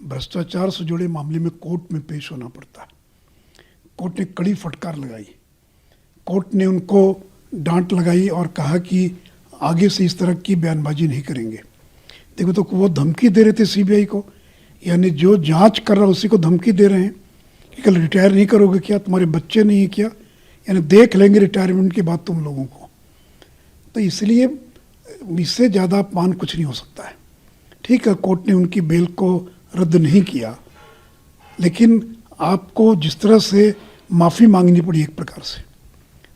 भ्रष्टाचार से जुड़े मामले में कोर्ट में पेश होना पड़ता है। कोर्ट ने कड़ी फटकार लगाई। कोर्ट ने उनको डांट लगाई और कहा कि आगे से इस तरह की बयानबाजी नहीं करेंगे। देखो तो वो धमकी दे रहे थे सीबीआई को, यानी जो जांच कर रहा उसी को धमकी दे रहे हैं कि कल रिटायर नहीं करोगे क्या, तुम्हारे बच्चे नहीं क्या, यानी देख लेंगे रिटायरमेंट के बाद तुम लोगों को। तो इसलिए इससे ज़्यादा अपमान कुछ नहीं हो सकता है। ठीक है, कोर्ट ने उनकी बेल को रद्द नहीं किया, लेकिन आपको जिस तरह से माफ़ी मांगनी पड़ी एक प्रकार से,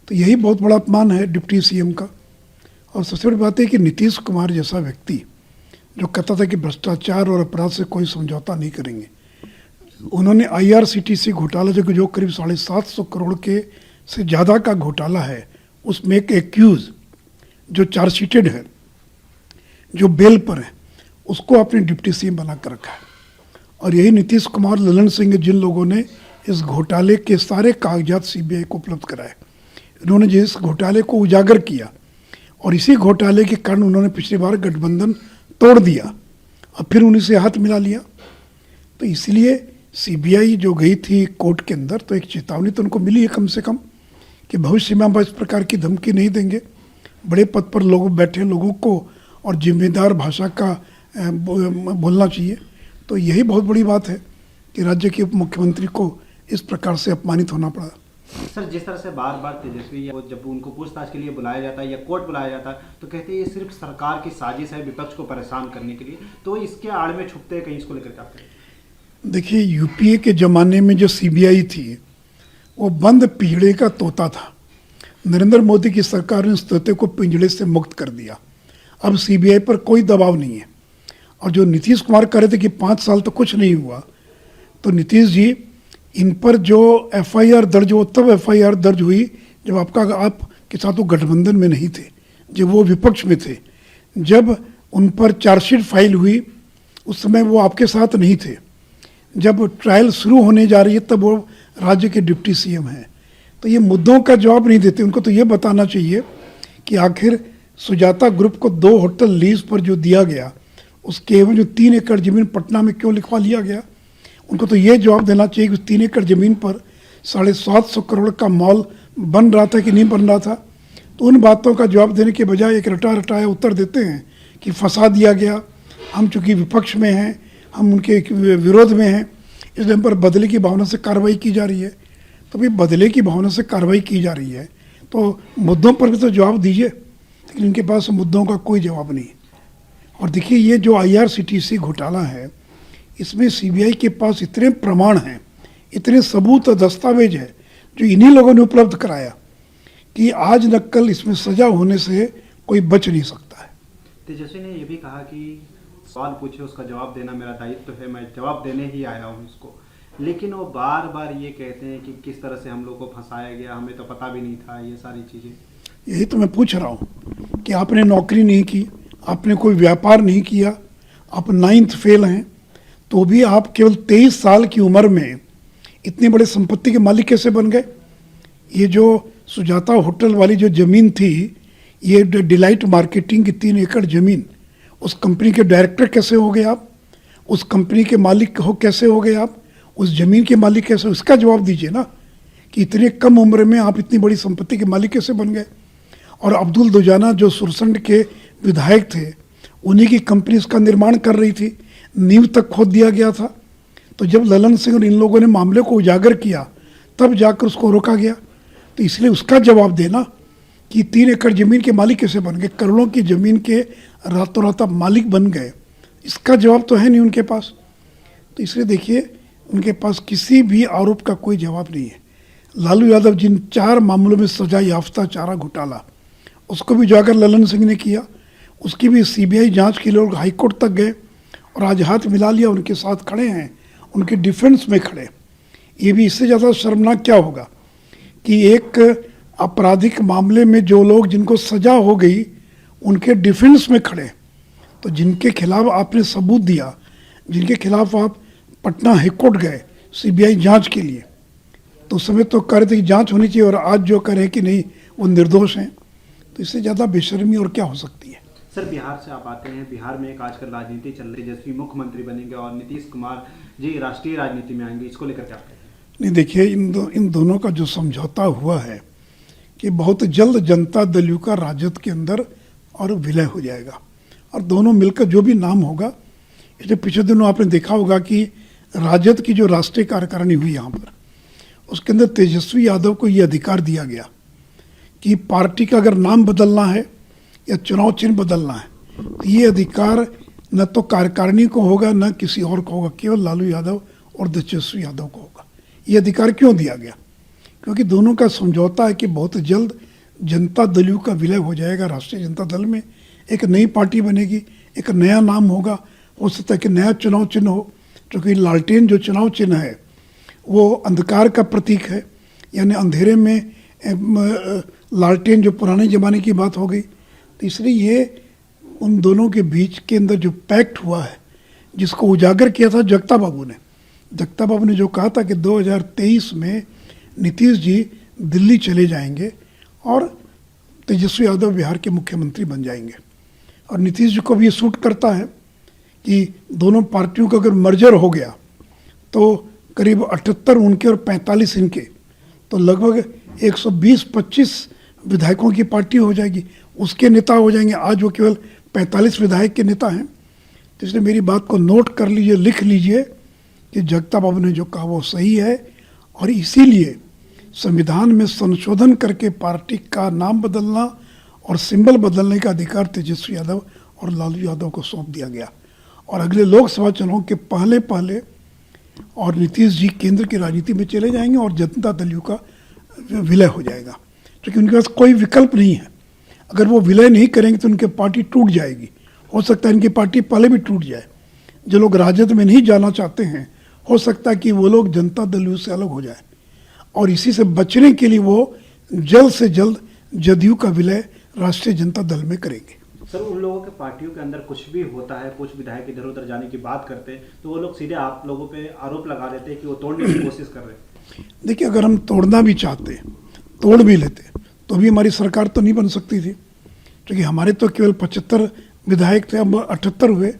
तो यही बहुत बड़ा अपमान है डिप्टी सीएम का। और सबसे बड़ी बात है कि नीतीश कुमार जैसा व्यक्ति जो कहता था कि भ्रष्टाचार और अपराध से कोई समझौता नहीं करेंगे, उन्होंने आईआरसीटीसी घोटाला जो करीब 750 करोड़ के से ज़्यादा का घोटाला है, उसमें एक एक्यूज जो चार्जशीटेड है, जो बेल पर है, उसको अपने डिप्टी सीएम बना कर रखा है। और यही नीतीश कुमार, ललन सिंह, जिन लोगों ने इस घोटाले के सारे कागजात सीबीआई को उपलब्ध कराए, इन्होंने जिस घोटाले को उजागर किया और इसी घोटाले के कारण उन्होंने पिछली बार गठबंधन तोड़ दिया और फिर उन्हीं से हाथ मिला लिया। तो इसलिए सीबीआई जो गई थी कोर्ट के अंदर, तो एक चेतावनी तो उनको मिली है कम से कम कि भविष्य में हम इस प्रकार की धमकी नहीं देंगे। बड़े पद पर लोग बैठे लोगों को और जिम्मेदार भाषा का बोलना चाहिए। तो यही बहुत बड़ी बात है कि राज्य के उप मुख्यमंत्री को इस प्रकार से अपमानित होना पड़ा। सर, जिस तरह से बार बार तेजस्वी जब उनको पूछताछ के लिए बुलाया जाता है या कोर्ट बुलाया जाता है तो कहते हैं ये सिर्फ सरकार की साजिश है विपक्ष को परेशान करने के लिए, तो इसके आड़ में छुपते हैं कहीं, इसको लेकर क्या करें? देखिए, यूपीए के ज़माने में जो सीबीआई थी वो बंद पिंजड़े का तोता था। नरेंद्र मोदी की सरकार ने उस तोते को पिंजड़े से मुक्त कर दिया। अब सीबीआई पर कोई दबाव नहीं है। और जो नीतीश कुमार कह रहे थे कि 5 साल तो कुछ नहीं हुआ, तो नीतीश जी, इन पर जो एफआईआर दर्ज हो, तब एफआईआर दर्ज हुई जब आपके साथ वो गठबंधन में नहीं थे, जब वो विपक्ष में थे। जब उन पर चार्जशीट फाइल हुई उस समय वो आपके साथ नहीं थे। जब ट्रायल शुरू होने जा रही है तब वो राज्य के डिप्टी सीएम हैं। तो ये मुद्दों का जवाब नहीं देते। उनको तो ये बताना चाहिए कि आखिर सुजाता ग्रुप को 2 होटल लीज पर जो दिया गया, उसके एवं जो 3 एकड़ ज़मीन पटना में क्यों लिखवा लिया गया। उनको तो ये जवाब देना चाहिए कि उस 3 एकड़ ज़मीन पर 750 करोड़ का मॉल बन रहा था कि नहीं बन रहा था। तो उन बातों का जवाब देने के बजाय एक रटा रटाया उत्तर देते हैं कि फंसा दिया गया, हम चूँकि विपक्ष में हैं, हम उनके विरोध में हैं, इसलिए हम पर बदले की भावना से कार्रवाई की जा रही है। तो भाई, बदले की भावना से कार्रवाई की जा रही है तो मुद्दों पर भी तो जवाब दीजिए, लेकिन इनके पास मुद्दों का कोई जवाब नहीं। और देखिए, ये जो आईआरसीटीसी घोटाला है, इसमें सीबीआई के पास इतने प्रमाण हैं, इतने सबूत और दस्तावेज है जो इन्हीं लोगों ने उपलब्ध कराया कि आज न कल इसमें सजा होने से कोई बच नहीं सकता है। तेजस्वी ने यह भी कहा कि सवाल पूछे उसका जवाब देना मेरा दायित्व है, मैं जवाब देने ही आया हूँ इसको। लेकिन वो बार बार ये कहते हैं कि किस तरह से हम लोग को फंसाया गया, हमें तो पता भी नहीं था, ये सारी चीज़ें। यही तो मैं पूछ रहा हूँ कि आपने नौकरी नहीं की, आपने कोई व्यापार नहीं किया, आप 9th फेल हैं, तो भी आप केवल 23 साल की उम्र में इतनी बड़े संपत्ति के मालिक कैसे बन गए। ये जो सुजाता होटल वाली जो ज़मीन थी, ये डिलाइट मार्केटिंग की 3 एकड़ ज़मीन, उस कंपनी के डायरेक्टर कैसे हो गए आप, उस कंपनी के मालिक कैसे हो गए आप, उस ज़मीन के मालिक कैसे, उसका जवाब दीजिए ना कि इतने कम उम्र में आप इतनी बड़ी संपत्ति के मालिक कैसे बन गए। और अब्दुल दुजाना जो सुरसंड के विधायक थे, उन्हीं की कंपनी इसका निर्माण कर रही थी, नींव तक खोद दिया गया था। तो जब ललन सिंह और इन लोगों ने मामले को उजागर किया तब जाकर उसको रोका गया। तो इसलिए उसका जवाब देना कि 3 एकड़ ज़मीन के मालिक कैसे बन गए, करोड़ों की ज़मीन के रातों रात आप मालिक बन गए, इसका जवाब तो है नहीं उनके पास। तो इसलिए देखिए, उनके पास किसी भी आरोप का कोई जवाब नहीं है। लालू यादव जिन 4 मामलों में सजा याफ्ता चारा घोटाला, उसको भी उजागर ललन सिंह ने किया, उसकी भी सीबीआई जांच के लोग हाईकोर्ट तक गए और आज हाथ मिला लिया, उनके साथ खड़े हैं, उनके डिफेंस में खड़े। ये भी इससे ज़्यादा शर्मनाक क्या होगा कि एक आपराधिक मामले में जो लोग जिनको सजा हो गई उनके डिफेंस में खड़े। तो जिनके खिलाफ आपने सबूत दिया, जिनके खिलाफ आप पटना हाईकोर्ट गए सीबीआई जांच के लिए, तो उस समय तो कह रहे थे कि जांच होनी चाहिए, और आज जो कह रहे हैं कि नहीं वो निर्दोष हैं। तो इससे ज़्यादा बेशर्मी और क्या हो सकती है। सर बिहार से आप आते हैं, बिहार में एक आजकल राजनीति चल रही है, जैसे मुख्यमंत्री बनेंगे और नीतीश कुमार जी राष्ट्रीय राजनीति में आएंगे, इसको लेकर क्या कहते हैं? नहीं, देखिए इन दोनों का जो समझौता हुआ है कि बहुत जल्द जनता दल यू का राजद के अंदर और विलय हो जाएगा और दोनों मिलकर जो भी नाम होगा, इसलिए पिछले दिनों आपने देखा होगा कि राजद की जो राष्ट्रीय कार्यकारिणी हुई यहाँ पर, उसके अंदर तेजस्वी यादव को ये अधिकार दिया गया कि पार्टी का अगर नाम बदलना है या चुनाव चिन्ह बदलना है तो ये अधिकार न तो कार्यकारिणी को होगा न किसी और को होगा, केवल लालू यादव और तेजस्वी यादव को होगा। ये अधिकार क्यों दिया गया? क्योंकि दोनों का समझौता है कि बहुत जल्द जनता दल यू का विलय हो जाएगा, राष्ट्रीय जनता दल में एक नई पार्टी बनेगी, एक नया नाम होगा, हो सकता है कि नया चुनाव चिन्ह हो, क्योंकि लालटेन जो चुनाव चिन्ह है वो अंधकार का प्रतीक है, यानी अंधेरे में लालटेन जो पुराने ज़माने की बात हो गई। तो इसलिए ये उन दोनों के बीच के अंदर जो पैक्ट हुआ है, जिसको उजागर किया था जगता बाबू ने जो कहा था कि 2023 में नीतीश जी दिल्ली चले जाएंगे और तेजस्वी यादव बिहार के मुख्यमंत्री बन जाएंगे। और नीतीश जी को भी ये सूट करता है कि दोनों पार्टियों का अगर मर्जर हो गया तो करीब 78 उनके और 45 इनके, तो लगभग 120-25 विधायकों की पार्टी हो जाएगी, उसके नेता हो जाएंगे। आज वो केवल 45 विधायक के नेता हैं। तो इसलिए मेरी बात को नोट कर लीजिए, लिख लीजिए कि जगता बाबू ने जो कहा वो सही है और इसीलिए संविधान में संशोधन करके पार्टी का नाम बदलना और सिंबल बदलने का अधिकार तेजस्वी यादव और लालू यादव को सौंप दिया गया। और अगले लोकसभा चुनाव के पहले और नीतीश जी केंद्र की राजनीति में चले जाएंगे और जनता दल यू का विलय हो जाएगा, क्योंकि उनके पास कोई विकल्प नहीं है। अगर वो विलय नहीं करेंगे तो उनकी पार्टी टूट जाएगी। हो सकता है इनकी पार्टी पहले भी टूट जाए। जो लोग राजद में नहीं जाना चाहते हैं, हो सकता है कि वो लोग जनता दल यू से अलग हो जाए और इसी से बचने के लिए वो जल्द से जल्द जदयू का विलय राष्ट्रीय जनता दल में करेंगे। सर उन लोगों के पार्टियों के अंदर कुछ भी होता है, कुछ विधायक इधर उधर जाने की बात करते हैं तो वो लोग सीधे आप लोगों पे आरोप लगा देते हैं कि वो तोड़ने की कोशिश कर रहे हैं। देखिए, अगर हम तोड़ना भी चाहते, तोड़ भी लेते, तो भी हमारी सरकार तो नहीं बन सकती थी, क्योंकि हमारे तो केवल 75 विधायक थे, अब 78 हुए,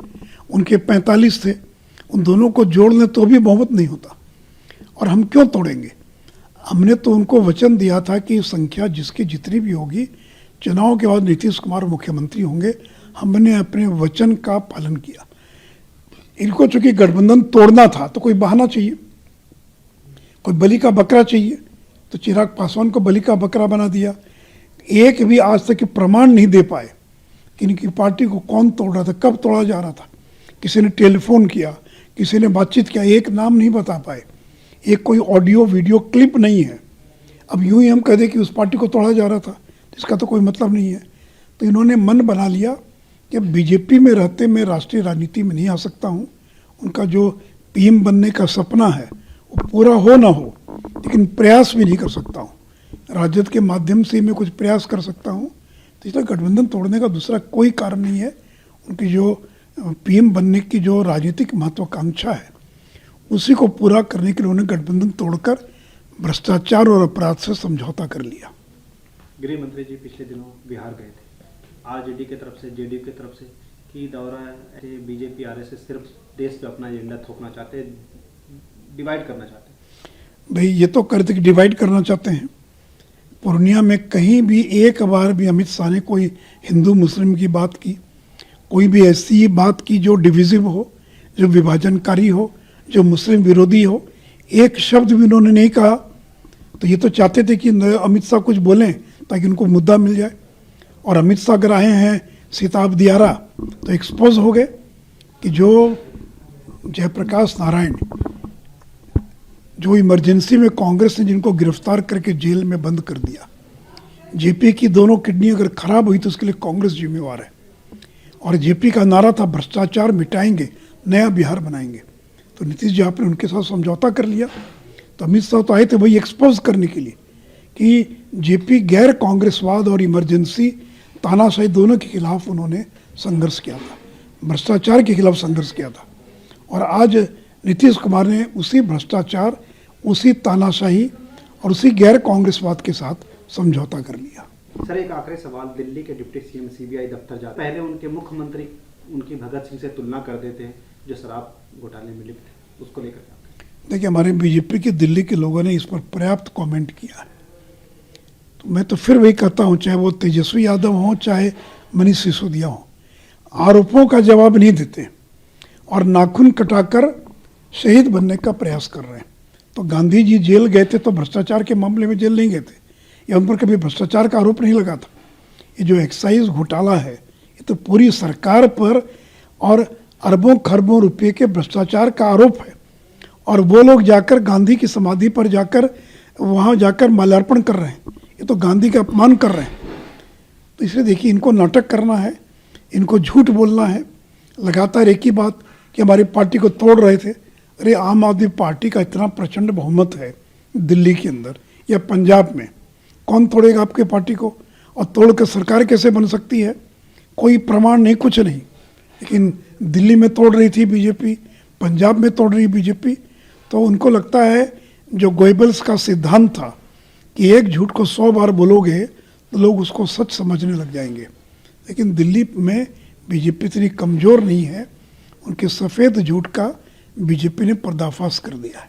उनके 45 थे। उन दोनों को जोड़ लें तो भी बहुमत नहीं होता। और हम क्यों तोड़ेंगे? हमने तो उनको वचन दिया था कि संख्या जिसकी जितनी भी होगी, चुनाव के बाद नीतीश कुमार मुख्यमंत्री होंगे। हमने अपने वचन का पालन किया। इनको चूंकि गठबंधन तोड़ना था तो कोई बहाना चाहिए, कोई बलि का बकरा चाहिए, तो चिराग पासवान को बलि का बकरा बना दिया। एक भी आज तक प्रमाण नहीं दे पाए कि इनकी पार्टी को कौन तोड़ रहा था, कब तोड़ा जा रहा था, किसी ने टेलीफोन किया, किसी ने बातचीत किया, एक नाम नहीं बता पाए, एक कोई ऑडियो वीडियो क्लिप नहीं है। अब यूं ही हम कह दें कि उस पार्टी को तोड़ा जा रहा था, इसका तो कोई मतलब नहीं है। तो इन्होंने मन बना लिया कि बीजेपी में रहते मैं राष्ट्रीय राजनीति में नहीं आ सकता हूँ। उनका जो पीएम बनने का सपना है वो पूरा हो ना हो, लेकिन प्रयास भी नहीं कर सकता हूँ। राजद के माध्यम से मैं कुछ प्रयास कर सकता हूँ। तो इसलिए गठबंधन तोड़ने का दूसरा कोई कारण नहीं है। उनकी जो पीएम बनने की जो राजनीतिक महत्वाकांक्षा है, उसी को पूरा करने के लिए उन्होंने गठबंधन तोड़कर भ्रष्टाचार और अपराध से समझौता कर लिया। गृह मंत्री जी पिछले दिनों बिहार गए थे, आरजेडी की तरफ से, जेडीयू की तरफ से कि दौरा ऐसे बीजेपी आरएसएस सिर्फ देश पे अपना एजेंडा थोपना चाहते हैं, डिवाइड करना चाहते हैं। भाई ये तो करते कि डिवाइड करना चाहते हैं। पूर्णिया में कहीं भी एक बार भी अमित शाह ने कोई हिंदू मुस्लिम की बात की, कोई भी ऐसी बात की जो डिविजिव हो, जो विभाजनकारी हो, जो मुस्लिम विरोधी हो, एक शब्द भी उन्होंने नहीं कहा। तो ये तो चाहते थे कि अमित शाह कुछ बोलें ताकि उनको मुद्दा मिल जाए। और अमित शाह अगर आए हैं सीताब दियारा तो एक्सपोज हो गए कि जो जयप्रकाश नारायण, जो इमरजेंसी में कांग्रेस ने जिनको गिरफ्तार करके जेल में बंद कर दिया, जेपी की दोनों किडनी अगर खराब हुई तो उसके लिए कांग्रेस जिम्मेवार है। और जेपी का नारा था भ्रष्टाचार मिटाएंगे, नया बिहार बनाएंगे। तो नीतीश जी आपने उनके साथ समझौता कर लिया। तो अमित शाह तो आए थे वही एक्सपोज करने के लिए कि जेपी गैर कांग्रेसवाद और इमरजेंसी तानाशाही दोनों के खिलाफ उन्होंने संघर्ष किया था, भ्रष्टाचार के खिलाफ संघर्ष किया था। और आज नीतीश कुमार ने उसी भ्रष्टाचार, उसी तानाशाही और उसी गैर कांग्रेसवाद के साथ समझौता कर लिया। सर एक आखिरी सवाल, दिल्ली के डिप्टी सीएम सीबीआई दफ्तर जाते पहले उनके मुख्यमंत्री उनकी भगत सिंह से तुलना कर देते हैं जो शराब घोटाले में लिप्त थे, उसको लेकर क्या? देखिए, हमारे बीजेपी के दिल्ली के लोगों ने इस पर पर्याप्त कमेंट किया है। तो मैं तो फिर वही कहता हूँ, चाहे वो तेजस्वी यादव हों चाहे मनीष सिसोदिया हों, आरोपों का जवाब नहीं देते और नाखून कटाकर शहीद बनने का प्रयास कर रहे हैं। तो गांधी जी जेल गए थे तो भ्रष्टाचार के मामले में जेल नहीं गए थे, या उन पर कभी भ्रष्टाचार का आरोप नहीं लगा था। ये जो एक्साइज घोटाला है, ये तो पूरी सरकार पर और अरबों खरबों रुपये के भ्रष्टाचार का आरोप है। और वो लोग जाकर गांधी की समाधि पर जाकर वहाँ जाकर माल्यार्पण कर रहे हैं, ये तो गांधी का अपमान कर रहे हैं। तो इसलिए देखिए, इनको नाटक करना है, इनको झूठ बोलना है, लगातार एक ही बात कि हमारी पार्टी को तोड़ रहे थे। अरे आम आदमी पार्टी का इतना प्रचंड बहुमत है दिल्ली के अंदर या पंजाब में, कौन तोड़ेगा आपके पार्टी को? और तोड़ कर सरकार कैसे बन सकती है? कोई प्रमाण नहीं, कुछ नहीं। लेकिन दिल्ली में तोड़ रही थी बीजेपी, पंजाब में तोड़ रही बीजेपी। तो उनको लगता है जो गोएबल्स का सिद्धांत था कि एक झूठ को 100 बार बोलोगे तो लोग उसको सच समझने लग जाएंगे। लेकिन दिल्ली में बीजेपी इतनी कमज़ोर नहीं है, उनके सफ़ेद झूठ का बीजेपी ने पर्दाफाश कर दिया है।